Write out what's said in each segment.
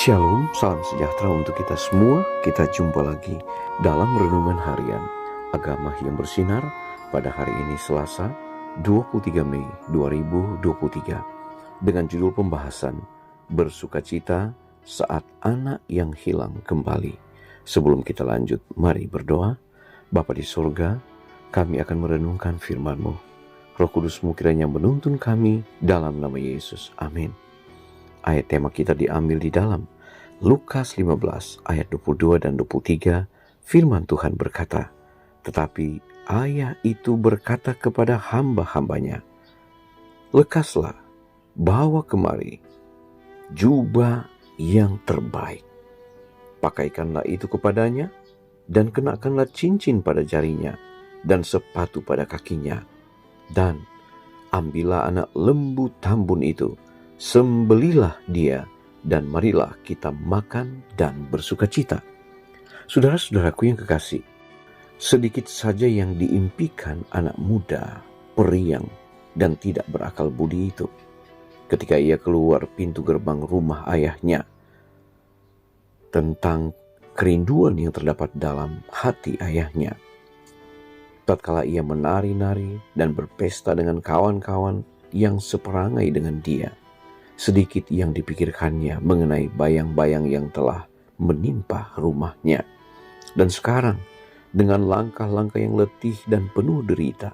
Shalom, salam sejahtera untuk kita semua. Kita jumpa lagi dalam Renungan Harian Agama yang Bersinar pada hari ini Selasa 23 Mei 2023 dengan judul pembahasan Bersukacita saat anak yang hilang kembali. Sebelum kita lanjut, mari berdoa. Bapa di surga, kami akan merenungkan firman-Mu. Roh Kudus-Mu kiranya menuntun kami dalam nama Yesus. Amin. Ayat tema kita diambil di dalam Lukas 15 ayat 22 dan 23. Firman Tuhan berkata, "Tetapi ayah itu berkata kepada hamba-hambanya, lekaslah, bawa kemari jubah yang terbaik. Pakaikanlah itu kepadanya, dan kenakanlah cincin pada jarinya, dan sepatu pada kakinya. Dan ambillah anak lembu tambun itu, sembelilah dia, dan marilah kita makan dan bersukacita." Saudara-saudaraku yang kekasih, sedikit saja yang diimpikan anak muda, periang, dan tidak berakal budi itu. Ketika ia keluar pintu gerbang rumah ayahnya, tentang kerinduan yang terdapat dalam hati ayahnya. Tatkala ia menari-nari dan berpesta dengan kawan-kawan yang seperangai dengan dia, sedikit yang dipikirkannya mengenai bayang-bayang yang telah menimpa rumahnya. Dan sekarang, dengan langkah-langkah yang letih dan penuh derita,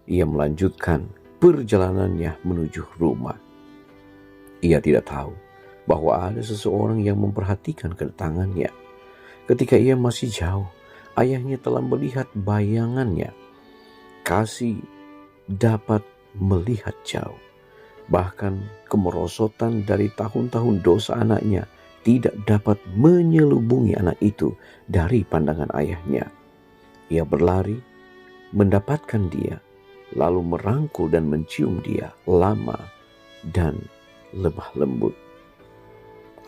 ia melanjutkan perjalanannya menuju rumah. Ia tidak tahu bahwa ada seseorang yang memperhatikan kedatangannya. Ketika ia masih jauh, ayahnya telah melihat bayangannya. Kasih dapat melihat jauh. Bahkan kemerosotan dari tahun-tahun dosa anaknya tidak dapat menyelubungi anak itu dari pandangan ayahnya. Ia berlari, mendapatkan dia, lalu merangkul dan mencium dia lama dan lemah lembut.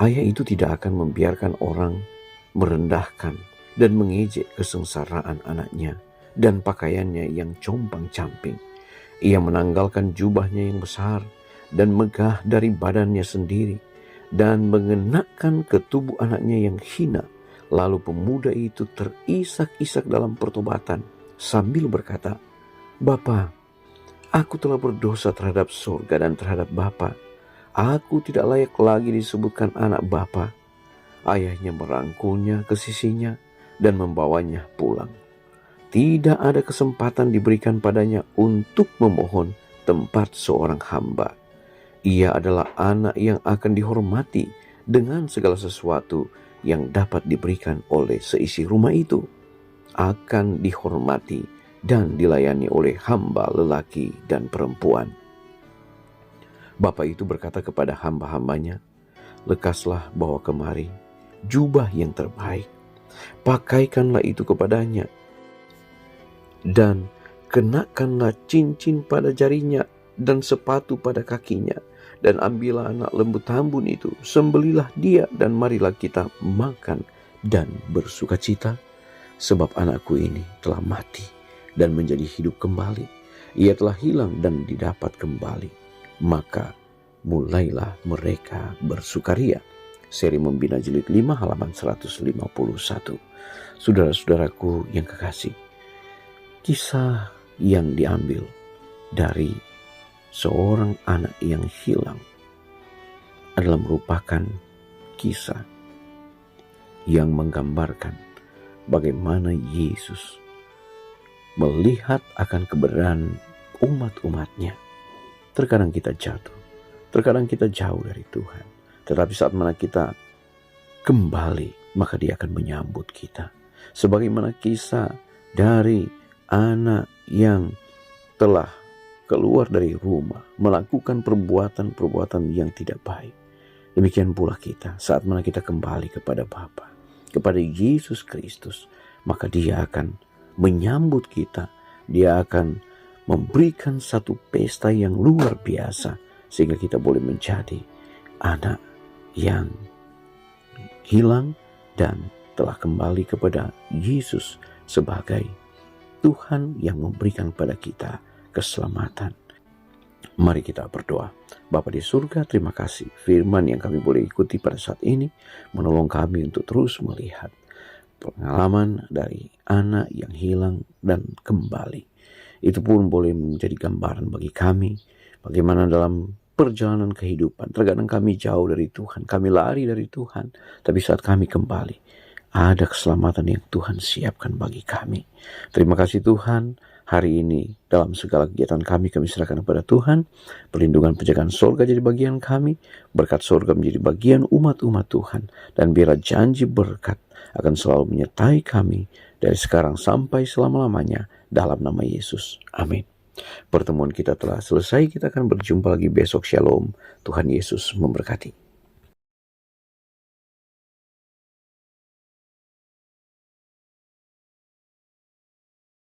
Ayah itu tidak akan membiarkan orang merendahkan dan mengejek kesengsaraan anaknya dan pakaiannya yang compang-camping. Ia menanggalkan jubahnya yang besar dan megah dari badannya sendiri, dan mengenakan ke tubuh anaknya yang hina. Lalu pemuda itu terisak-isak dalam pertobatan sambil berkata, "Bapa, aku telah berdosa terhadap surga dan terhadap Bapa. Aku tidak layak lagi disebutkan anak Bapa." Ayahnya merangkulnya ke sisinya dan membawanya pulang. Tidak ada kesempatan diberikan padanya untuk memohon tempat seorang hamba. Ia adalah anak yang akan dihormati dengan segala sesuatu yang dapat diberikan oleh seisi rumah itu. Akan dihormati dan dilayani oleh hamba lelaki dan perempuan. Bapa itu berkata kepada hamba-hambanya, "Lekaslah, bawa kemari jubah yang terbaik. Pakaikanlah itu kepadanya, dan kenakanlah cincin pada jarinya dan sepatu pada kakinya. Dan ambillah anak lembu tambun itu, sembelilah dia, dan marilah kita makan dan bersukacita. Sebab anakku ini telah mati dan menjadi hidup kembali. Ia telah hilang dan didapat kembali. Maka mulailah mereka bersukaria." Seri Membina Jilid 5 halaman 151. Saudara-saudaraku yang kekasih, kisah yang diambil dari seorang anak yang hilang adalah merupakan kisah yang menggambarkan bagaimana Yesus melihat akan keberadaan umat-umatnya. Terkadang kita jatuh, terkadang kita jauh dari Tuhan, tetapi saat mana kita kembali, maka Dia akan menyambut kita. Sebagaimana kisah dari anak yang telah keluar dari rumah, melakukan perbuatan-perbuatan yang tidak baik. Demikian pula kita, saat mana kita kembali kepada Bapa, kepada Yesus Kristus, maka Dia akan menyambut kita. Dia akan memberikan satu pesta yang luar biasa, sehingga kita boleh menjadi anak yang hilang dan telah kembali kepada Yesus sebagai Tuhan yang memberikan pada kita keselamatan. Mari kita berdoa. Bapa di surga, terima kasih firman yang kami boleh ikuti pada saat ini menolong kami untuk terus melihat pengalaman dari anak yang hilang dan kembali. Itu pun boleh menjadi gambaran bagi kami bagaimana dalam perjalanan kehidupan. Terkadang kami jauh dari Tuhan, kami lari dari Tuhan, tapi saat kami kembali, ada keselamatan yang Tuhan siapkan bagi kami. Terima kasih Tuhan, hari ini dalam segala kegiatan kami serahkan kepada Tuhan. Perlindungan penjagaan surga jadi bagian kami, berkat surga menjadi bagian umat-umat Tuhan, dan biarlah janji berkat akan selalu menyertai kami dari sekarang sampai selama-lamanya dalam nama Yesus. Amin. Pertemuan kita telah selesai, kita akan berjumpa lagi besok. Shalom, Tuhan Yesus memberkati.